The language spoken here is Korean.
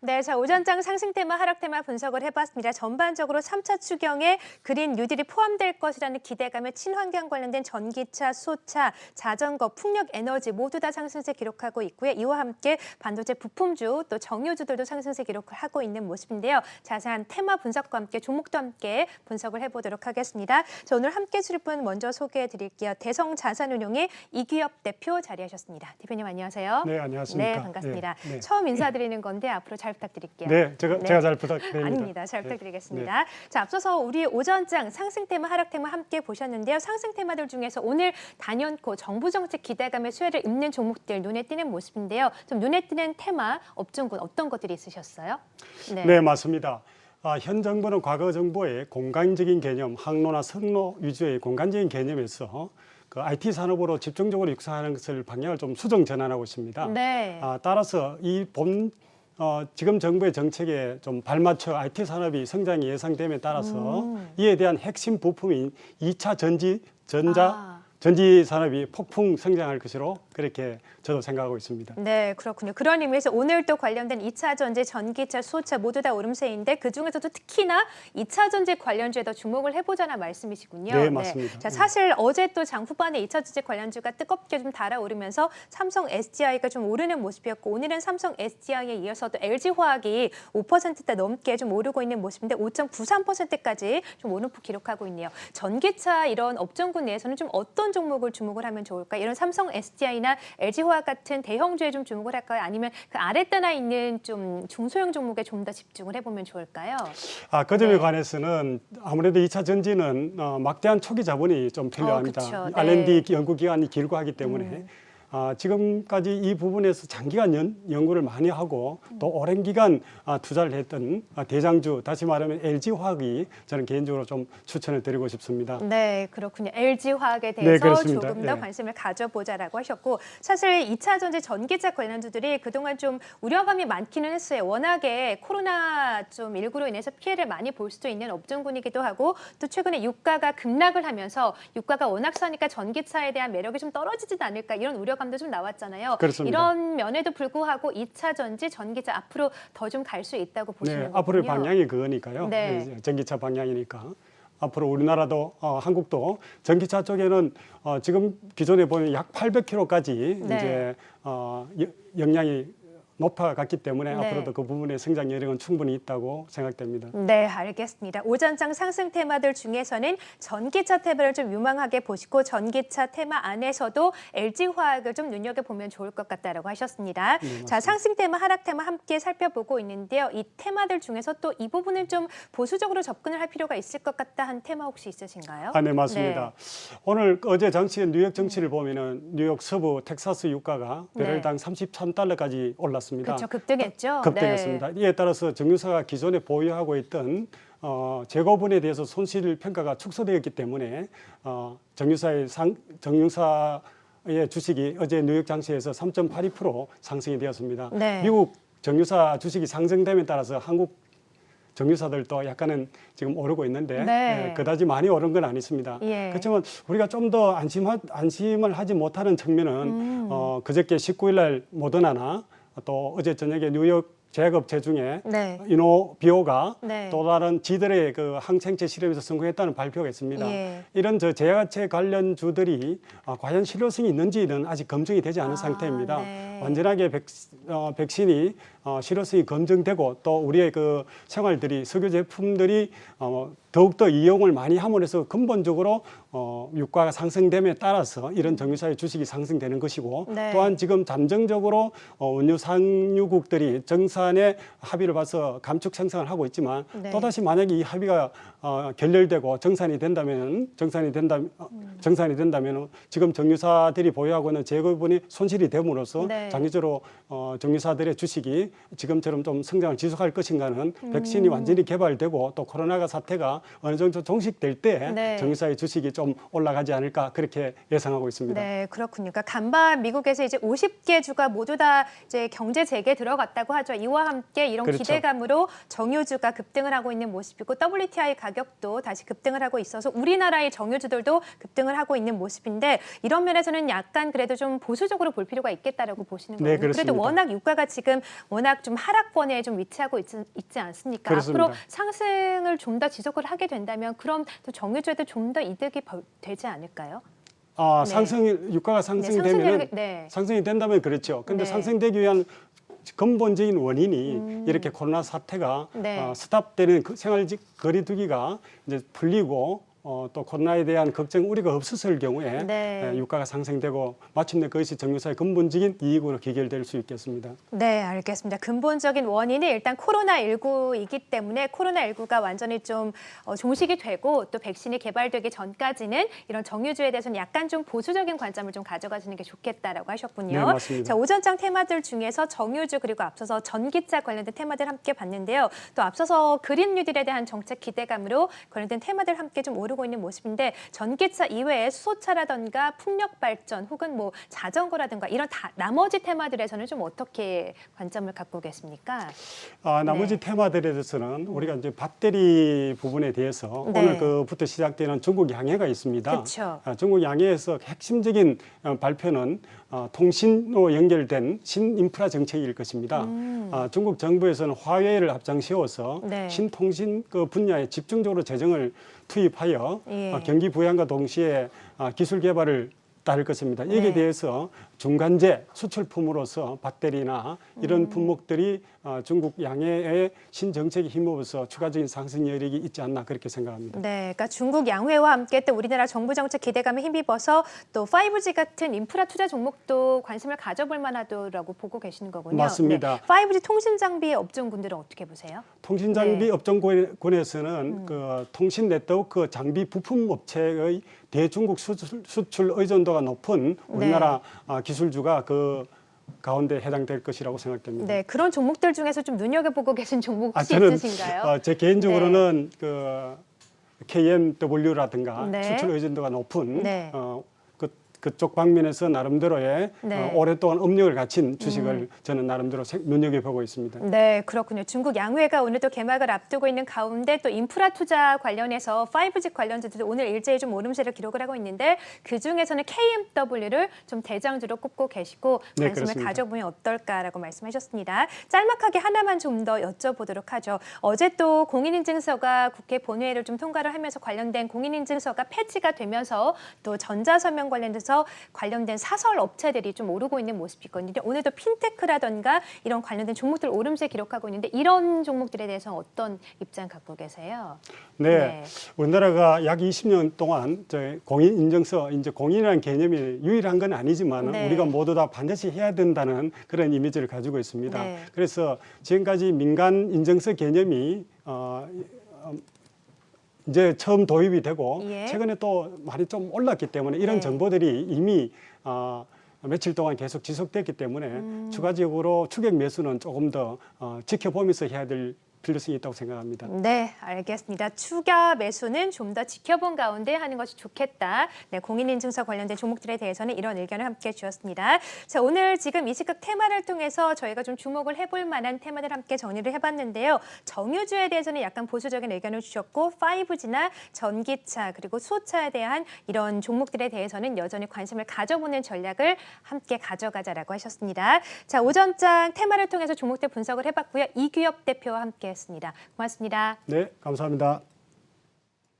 네, 자 오전장 상승 테마, 하락 테마 분석을 해봤습니다. 전반적으로 3차 추경에 그린 뉴딜이 포함될 것이라는 기대감에 친환경 관련된 전기차, 수소차, 자전거, 풍력 에너지 모두 다 상승세 기록하고 있고요. 이와 함께 반도체 부품주 또 정유주들도 상승세 기록을 하고 있는 모습인데요. 자세한 테마 분석과 함께 종목도 함께 분석을 해보도록 하겠습니다. 자, 오늘 함께 해주실 분 먼저 소개해드릴게요. 대성자산운용의 이규엽 대표 자리하셨습니다. 대표님 안녕하세요. 네, 안녕하십니까. 네, 반갑습니다. 네, 네. 처음 인사드리는 건데 앞으로 잘 부탁드릴게요. 네, 제가 잘 부탁드립니다. 아닙니다. 잘 부탁드리겠습니다. 자, 앞서서 우리 오전장 상승 테마, 하락 테마 함께 보셨는데요. 상승 테마들 중에서 오늘 단연코 정부 정책 기대감의 수혜를 잇는 종목들 눈에 띄는 모습인데요. 좀 눈에 띄는 테마, 업종군 어떤 것들이 있으셨어요? 네, 맞습니다. 현 정부는 과거 정부의 공간적인 개념, 항로나 선로 위주의 공간적인 개념에서 그 IT 산업으로 집중적으로 육성하는 것을 방향을 좀 수정 전환하고 있습니다. 네. 따라서 지금 정부의 정책에 좀 발맞춰 IT 산업이 성장이 예상됨에 따라서 이에 대한 핵심 부품인 2차 전지 산업이 폭풍 성장할 것으로 그렇게 저도 생각하고 있습니다. 네, 그렇군요. 그런 의미에서 오늘 또 관련된 2차 전지, 전기차, 수소차 모두 다 오름세인데 그중에서도 특히나 2차 전지 관련주에 더 주목을 해보자는 말씀이시군요. 네, 맞습니다. 자, 사실 어제 또 장 후반에 2차 전지 관련주가 뜨겁게 좀 달아오르면서 삼성 SDI가 좀 오르는 모습이었고 오늘은 삼성 SDI에 이어서도 LG화학이 5%대 넘게 좀 오르고 있는 모습인데 5.93%까지 좀 오름폭 기록하고 있네요. 전기차 이런 업종군 내에서는 좀 어떤 종목을 주목을 하면 좋을까? 이런 삼성 SDI나 LG화학 같은 대형주에 좀 주목을 할까요? 아니면 그 아랫단에 있는 좀 중소형 종목에 좀 더 집중을 해보면 좋을까요? 그 점에 관해서는 아무래도 2차 전지는 막대한 초기 자본이 좀 필요합니다. 그쵸, 네. R&D 연구 기간이 길고 하기 때문에 지금까지 이 부분에서 장기간 연구를 많이 하고 또 오랜 기간 투자를 했던 대장주, 다시 말하면 LG화학이 저는 개인적으로 좀 추천을 드리고 싶습니다. 네, 그렇군요. LG화학에 대해서 그렇습니다. 조금 더 관심을 가져보자라고 하셨고 사실 2차 전지 전기차 관련주들이 그동안 좀 우려감이 많기는 했어요. 워낙에 코로나 좀 19로 인해서 피해를 많이 볼 수도 있는 업종군이기도 하고 또 최근에 유가가 급락을 하면서 유가가 워낙 싸니까 전기차에 대한 매력이 좀 떨어지진 않을까 이런 우려감도 좀 나왔잖아요. 그렇습니다. 이런 면에도 불구하고 2차 전지 전기차 앞으로 더 좀 갈 수 있다고 보시는 거군요. 앞으로의 방향이 그거니까요. 네. 전기차 방향이니까. 앞으로 우리나라도 한국도 전기차 쪽에는 지금 기존에 보면 약 800km까지 네. 이제 역량이 높아갔기 때문에 네. 앞으로도 그 부분의 성장 여력은 충분히 있다고 생각됩니다. 네, 알겠습니다. 오전장 상승 테마들 중에서는 전기차 테마를 좀 유망하게 보시고 전기차 테마 안에서도 LG화학을 좀 눈여겨보면 좋을 것 같다라고 하셨습니다. 네, 자, 상승 테마, 하락 테마 함께 살펴보고 있는데요. 이 테마들 중에서 또 이 부분은 좀 보수적으로 접근을 할 필요가 있을 것 같다 한 테마 혹시 있으신가요? 네, 맞습니다. 오늘 어제 정치 뉴욕 정치를 보면은 뉴욕 서부 텍사스 유가가 배럴당 33달러까지 올랐습니다. 그렇죠, 급등했죠. 급등했습니다. 네. 이에 따라서 정유사가 기존에 보유하고 있던 재고분에 대해서 손실 평가가 축소되었기 때문에 정유사의 주식이 어제 뉴욕 장시에서 3.82% 상승이 되었습니다. 네. 미국 정유사 주식이 상승됨에 따라서 한국 정유사들도 약간은 지금 오르고 있는데 네. 그다지 많이 오른 건 아니습니다. 예. 그렇지만 우리가 좀 더 안심을 하지 못하는 측면은 그저께 19일 날 모더나나 또 어제 저녁에 뉴욕 제약업체 중에 네. 이노비오가 네. 또 다른 지들의 그 항생제 실험에서 성공했다는 발표가 있습니다. 예. 이런 제약업체 관련주들이 과연 실효성이 있는지는 아직 검증이 되지 않은 상태입니다. 네. 완전하게 백신이 실효성이 검증되고 또 우리의 그 생활들이 석유 제품들이 더욱더 이용을 많이 함으로 해서 근본적으로 유가가 상승됨에 따라서 이런 정유사의 주식이 상승되는 것이고 네. 또한 지금 잠정적으로 원유 상유국들이 정산에 합의를 봐서 감축 생산을 하고 있지만 네. 또다시 만약에 이 합의가 결렬되고 정산이 된다면 지금 정유사들이 보유하고 있는 재고분이 손실이 됨으로써 네. 장기적으로 정유사들의 주식이 지금처럼 좀 성장을 지속할 것인가는 백신이 완전히 개발되고 또 코로나가 사태가 어느 정도 종식될 때 네. 정유사의 주식이 좀 올라가지 않을까 그렇게 예상하고 있습니다. 네, 그렇군요. 그러니까 간밤 미국에서 이제 50개 주가 모두 다 이제 경제 재개에 들어갔다고 하죠. 이와 함께 이런 그렇죠. 기대감으로 정유주가 급등을 하고 있는 모습이고 WTI 가격도 다시 급등을 하고 있어서 우리나라의 정유주들도 급등을 하고 있는 모습인데 이런 면에서는 약간 그래도 좀 보수적으로 볼 필요가 있겠다라고 보시는 거예요. 네, 그렇습니다. 그래도 워낙 유가가 지금 워낙 좀 하락권에 좀 위치하고 있지 않습니까? 그렇습니다. 앞으로 상승을 좀 더 지속을 하게 된다면 그럼 또 정유주에도 좀 더 이득이 되지 않을까요? 네. 유가가 상승되면 네. 상승이 된다면 그렇죠. 근데 네. 상승되기 위한 근본적인 원인이 이렇게 코로나 사태가 네. 스탑되는 생활 거리두기가 이제 풀리고 또 코로나에 대한 걱정 우려가 없었을 경우에 네. 유가가 상승되고 마침내 그것이 정유사의 근본적인 이익으로 귀결될 수 있겠습니다. 네, 알겠습니다. 근본적인 원인은 일단 코로나19이기 때문에 코로나19가 완전히 좀 종식이 되고 또 백신이 개발되기 전까지는 이런 정유주에 대해서는 약간 좀 보수적인 관점을 좀 가져가시는 게 좋겠다라고 하셨군요. 네, 맞습니다. 자, 오전장 테마들 중에서 정유주 그리고 앞서서 전기차 관련된 테마들 함께 봤는데요. 또 앞서서 그린 뉴딜에 대한 정책 기대감으로 관련된 테마들 함께 좀 오르고 있는 모습인데 전기차 이외에 수소차라든가 풍력 발전 혹은 뭐 자전거라든가 이런 나머지 테마들에서는 좀 어떻게 관점을 갖고 계십니까? 나머지 테마들에 대해서는 우리가 이제 배터리 부분에 대해서 네. 오늘부터 시작되는 중국 양해가 있습니다. 그렇죠. 중국 양해에서 핵심적인 발표는 통신으로 연결된 신인프라 정책일 것입니다. 중국 정부에서는 화웨이를 앞장세워서 네. 신통신 분야에 집중적으로 재정을 투입하여 예. 경기 부양과 동시에 기술 개발을 따를 것입니다. 여기에 네. 대해서 중간재 수출품으로서 배터리나 이런 품목들이 중국 양해의 신정책에 힘입어서 추가적인 상승 여력이 있지 않나 그렇게 생각합니다. 네, 그러니까 중국 양회와 함께 또 우리나라 정부 정책 기대감에 힘입어서 또 5G 같은 인프라 투자 종목도 관심을 가져볼 만하다고 보고 계시는 거군요. 맞습니다. 네, 5G 통신 장비 업종군들은 어떻게 보세요? 통신 장비 네. 업종군에서는 그 통신 네트워크 장비 부품 업체의 대중국 수출 의존도가 높은 우리나라 기술주가 그 가운데 해당될 것이라고 생각됩니다. 네, 그런 종목들 중에서 좀 눈여겨보고 계신 종목 혹시 저는 있으신가요? 제 개인적으로는 그 KMW라든가 네. 수출 의존도가 높은 네. 그쪽 방면에서 나름대로의 네. 오랫동안 업력을 갖춘 주식을 저는 나름대로 눈여겨보고 있습니다. 네, 그렇군요. 중국 양회가 오늘 또 개막을 앞두고 있는 가운데 또 인프라 투자 관련해서 5G 관련주도 오늘 일제히 좀 오름세를 기록을 하고 있는데 그중에서는 KMW를 좀 대장주로 꼽고 계시고 네, 관심을 그렇습니다. 가져보면 어떨까라고 말씀하셨습니다. 짤막하게 하나만 좀 더 여쭤보도록 하죠. 어제 또 공인인증서가 국회 본회의를 좀 통과를 하면서 관련된 공인인증서가 폐지가 되면서 또 전자서명 관련돼서 관련된 사설 업체들이 좀 오르고 있는 모습이 있거든요. 오늘도 핀테크라던가 이런 관련된 종목들 오름세 기록하고 있는데 이런 종목들에 대해서 어떤 입장 갖고 계세요? 네, 우리나라가 약 20년 동안 공인인증서, 이제 공인이라는 개념이 유일한 건 아니지만 네. 우리가 모두 다 반드시 해야 된다는 그런 이미지를 가지고 있습니다. 네. 그래서 지금까지 민간 인증서 개념이 이제 처음 도입이 되고 예. 최근에 또 많이 좀 올랐기 때문에 이런 네. 정보들이 이미 며칠 동안 계속 지속됐기 때문에 추가적으로 추격 매수는 조금 더 지켜보면서 해야 될 필요성이 있다고 생각합니다. 네, 알겠습니다. 추가 매수는 좀 더 지켜본 가운데 하는 것이 좋겠다. 네, 공인인증서 관련된 종목들에 대해서는 이런 의견을 함께 주셨습니다. 자, 오늘 지금 이 시각 테마를 통해서 저희가 좀 주목을 해볼 만한 테마들 함께 정리를 해봤는데요. 정유주에 대해서는 약간 보수적인 의견을 주셨고 5G나 전기차 그리고 수소차에 대한 이런 종목들에 대해서는 여전히 관심을 가져보는 전략을 함께 가져가자라고 하셨습니다. 자, 오전장 테마를 통해서 종목들 분석을 해봤고요. 이규엽 대표와 함께했습니다. 고맙습니다. 네, 감사합니다.